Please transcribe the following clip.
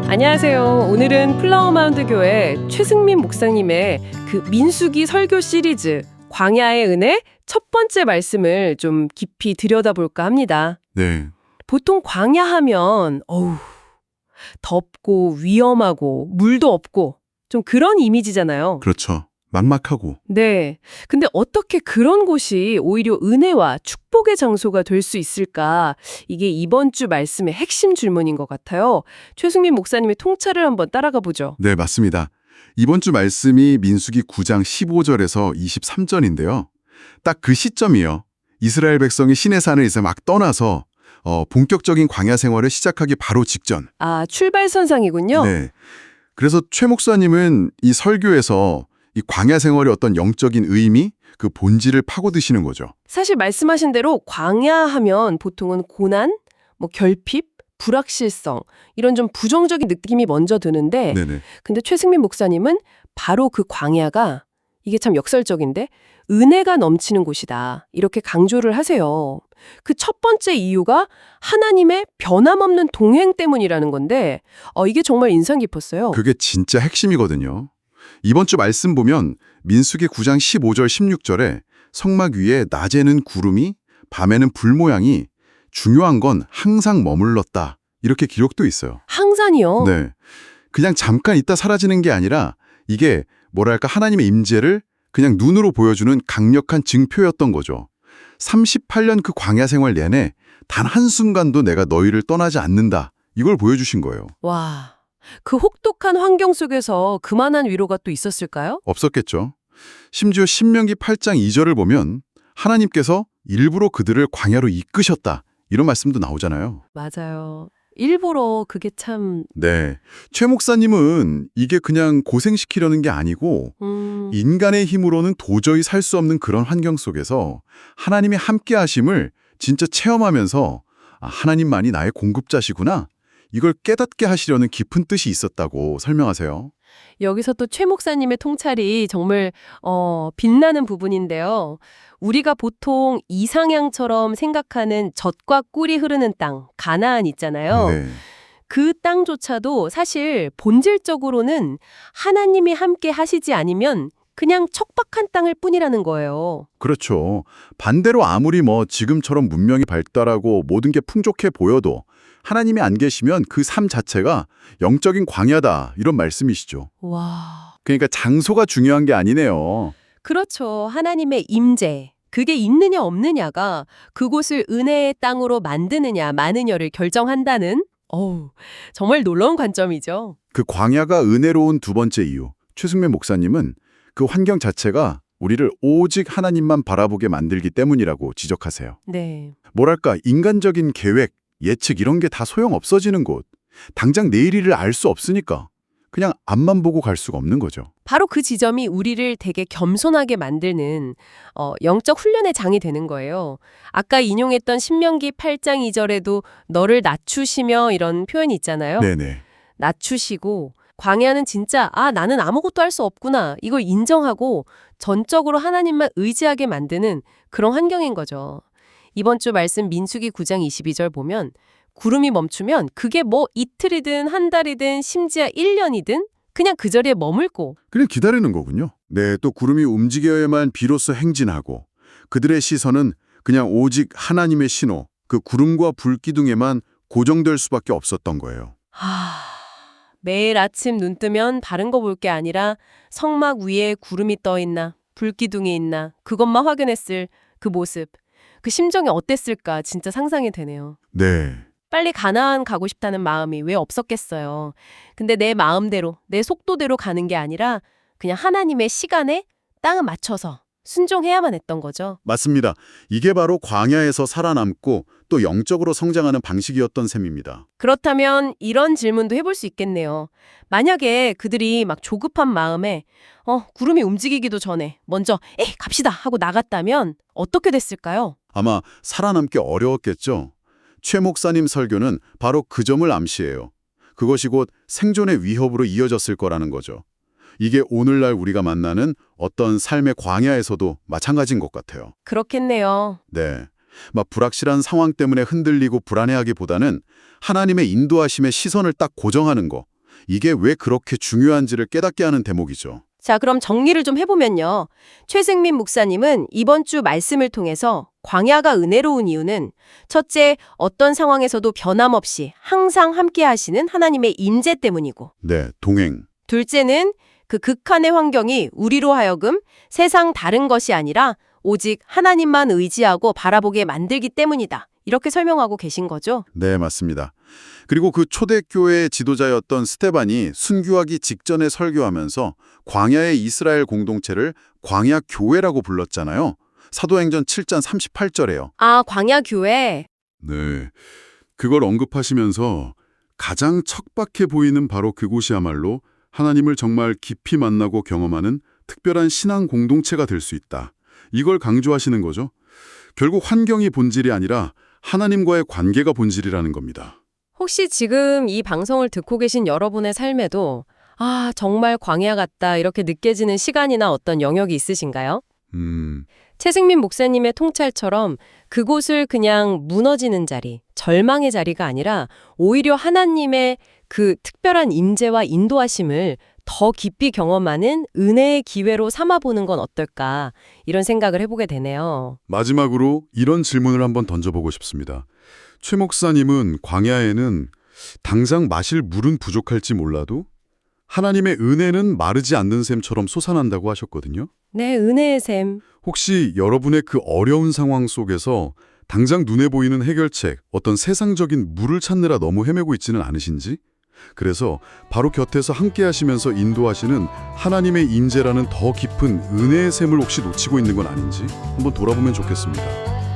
안녕하세요. 오늘은 플라워마운트 교회 최승민 목사님의 그 민수기 설교 시리즈 광야의 은혜 첫 번째 말씀을 좀 깊이 들여다볼까 합니다. 네, 보통 광야 하면 덥고 위험하고 물도 없고 좀 그런 이미지잖아요. 그렇죠. 막막하고. 네. 근데 어떻게 그런 곳이 오히려 은혜와 축복의 장소가 될 수 있을까? 이게 이번 주 말씀의 핵심 질문인 것 같아요. 최승민 목사님의 통찰을 한번 따라가 보죠. 네, 맞습니다. 이번 주 말씀이 민수기 9장 15절에서 23절인데요. 딱 그 시점이요. 이스라엘 백성이 시내산을 이제 막 떠나서 본격적인 광야 생활을 시작하기 바로 직전. 아, 출발선상이군요. 네. 그래서 최 목사님은 이 설교에서 이 광야 생활의 어떤 영적인 의미, 그 본질을 파고드시는 거죠. 사실 말씀하신 대로 광야 하면 보통은 고난, 결핍, 불확실성 이런 좀 부정적인 느낌이 먼저 드는데 네네. 근데 최승민 목사님은 바로 그 광야가 이게 참 역설적인데 은혜가 넘치는 곳이다. 이렇게 강조를 하세요. 그 첫 번째 이유가 하나님의 변함없는 동행 때문이라는 건데 이게 정말 인상 깊었어요. 그게 진짜 핵심이거든요. 이번 주 말씀 보면 민수기 9장 15절 16절에 성막 위에 낮에는 구름이 밤에는 불 모양이 중요한 건 항상 머물렀다. 이렇게 기록도 있어요. 항상이요. 네. 그냥 잠깐 있다 사라지는 게 아니라 이게 뭐랄까 하나님의 임재를 그냥 눈으로 보여주는 강력한 증표였던 거죠. 38년 그 광야 생활 내내 단 한순간도 내가 너희를 떠나지 않는다. 이걸 보여주신 거예요. 와, 그 혹독한 환경 속에서 그만한 위로가 또 있었을까요? 없었겠죠. 심지어 신명기 8장 2절을 보면 하나님께서 일부러 그들을 광야로 이끄셨다. 이런 말씀도 나오잖아요. 맞아요. 일부러 그게 참 네. 최 목사님은 이게 그냥 고생시키려는 게 아니고 인간의 힘으로는 도저히 살 수 없는 그런 환경 속에서 하나님의 함께 하심을 진짜 체험하면서 하나님만이 나의 공급자시구나. 이걸 깨닫게 하시려는 깊은 뜻이 있었다고 설명하세요. 여기서 또 최 목사님의 통찰이 정말 빛나는 부분인데요. 우리가 보통 이상향처럼 생각하는 젖과 꿀이 흐르는 땅, 가나안 있잖아요. 네. 그 땅조차도 사실 본질적으로는 하나님이 함께 하시지 않으면 그냥 척박한 땅일 뿐이라는 거예요. 그렇죠. 반대로 아무리 지금처럼 문명이 발달하고 모든 게 풍족해 보여도 하나님이 안 계시면 그 삶 자체가 영적인 광야다. 이런 말씀이시죠. 와. 그러니까 장소가 중요한 게 아니네요. 그렇죠. 하나님의 임재. 그게 있느냐 없느냐가 그곳을 은혜의 땅으로 만드느냐 마느냐를 결정한다는 정말 놀라운 관점이죠. 그 광야가 은혜로운 두 번째 이유. 최승민 목사님은 그 환경 자체가 우리를 오직 하나님만 바라보게 만들기 때문이라고 지적하세요. 네. 뭐랄까 인간적인 계획, 예측 이런 게 다 소용없어지는 곳. 당장 내일 일을 알 수 없으니까 그냥 앞만 보고 갈 수가 없는 거죠. 바로 그 지점이 우리를 되게 겸손하게 만드는 영적 훈련의 장이 되는 거예요. 아까 인용했던 신명기 8장 2절에도 너를 낮추시며 이런 표현이 있잖아요. 네네. 낮추시고 광야는 진짜 나는 아무것도 할 수 없구나 이걸 인정하고 전적으로 하나님만 의지하게 만드는 그런 환경인 거죠. 이번 주 말씀 민수기 9장 22절 보면 구름이 멈추면 그게 이틀이든 한 달이든 심지어 1년이든 그냥 그 자리에 머물고 그냥 기다리는 거군요. 네, 또 구름이 움직여야만 비로소 행진하고 그들의 시선은 그냥 오직 하나님의 신호, 그 구름과 불기둥에만 고정될 수밖에 없었던 거예요. 매일 아침 눈 뜨면 다른 거 볼 게 아니라 성막 위에 구름이 떠 있나 불기둥이 있나 그것만 확인했을 그 모습, 그 심정이 어땠을까 진짜 상상이 되네요. 네. 빨리 가나안 가고 싶다는 마음이 왜 없었겠어요. 근데 내 마음대로, 내 속도대로 가는 게 아니라 그냥 하나님의 시간에 땅을 맞춰서 순종해야만 했던 거죠. 맞습니다. 이게 바로 광야에서 살아남고 또 영적으로 성장하는 방식이었던 셈입니다. 그렇다면 이런 질문도 해볼 수 있겠네요. 만약에 그들이 막 조급한 마음에 구름이 움직이기도 전에 먼저 갑시다 하고 나갔다면 어떻게 됐을까요? 아마 살아남기 어려웠겠죠. 최 목사님 설교는 바로 그 점을 암시해요. 그것이 곧 생존의 위협으로 이어졌을 거라는 거죠. 이게 오늘날 우리가 만나는 어떤 삶의 광야에서도 마찬가지인 것 같아요. 그렇겠네요. 네. 막 불확실한 상황 때문에 흔들리고 불안해하기보다는 하나님의 인도하심에 시선을 딱 고정하는 거. 이게 왜 그렇게 중요한지를 깨닫게 하는 대목이죠. 자, 그럼 정리를 좀 해보면요. 최승민 목사님은 이번 주 말씀을 통해서 광야가 은혜로운 이유는 첫째, 어떤 상황에서도 변함없이 항상 함께 하시는 하나님의 인재 때문이고, 네, 동행. 둘째는 그 극한의 환경이 우리로 하여금 세상 다른 것이 아니라 오직 하나님만 의지하고 바라보게 만들기 때문이다. 이렇게 설명하고 계신 거죠. 네, 맞습니다. 그리고 그 초대교회의 지도자였던 스데반이 순교하기 직전에 설교하면서 광야의 이스라엘 공동체를 광야교회라고 불렀잖아요. 사도행전 7장 38절에요. 아, 광야교회. 네, 그걸 언급하시면서 가장 척박해 보이는 바로 그곳이야말로 하나님을 정말 깊이 만나고 경험하는 특별한 신앙 공동체가 될 수 있다. 이걸 강조하시는 거죠. 결국 환경이 본질이 아니라 하나님과의 관계가 본질이라는 겁니다. 혹시 지금 이 방송을 듣고 계신 여러분의 삶에도 아, 정말 광야 같다 이렇게 느껴지는 시간이나 어떤 영역이 있으신가요? 최승민 목사님의 통찰처럼 그곳을 그냥 무너지는 자리, 절망의 자리가 아니라 오히려 하나님의 그 특별한 임재와 인도하심을 더 깊이 경험하는 은혜의 기회로 삼아보는 건 어떨까 이런 생각을 해보게 되네요. 마지막으로 이런 질문을 한번 던져보고 싶습니다. 최 목사님은 광야에는 당장 마실 물은 부족할지 몰라도 하나님의 은혜는 마르지 않는 샘처럼 솟아난다고 하셨거든요. 네, 은혜의 샘. 혹시 여러분의 그 어려운 상황 속에서 당장 눈에 보이는 해결책, 어떤 세상적인 물을 찾느라 너무 헤매고 있지는 않으신지? 그래서 바로 곁에서 함께 하시면서 인도하시는 하나님의 인재라는 더 깊은 은혜의 샘을 혹시 놓치고 있는 건 아닌지 한번 돌아보면 좋겠습니다.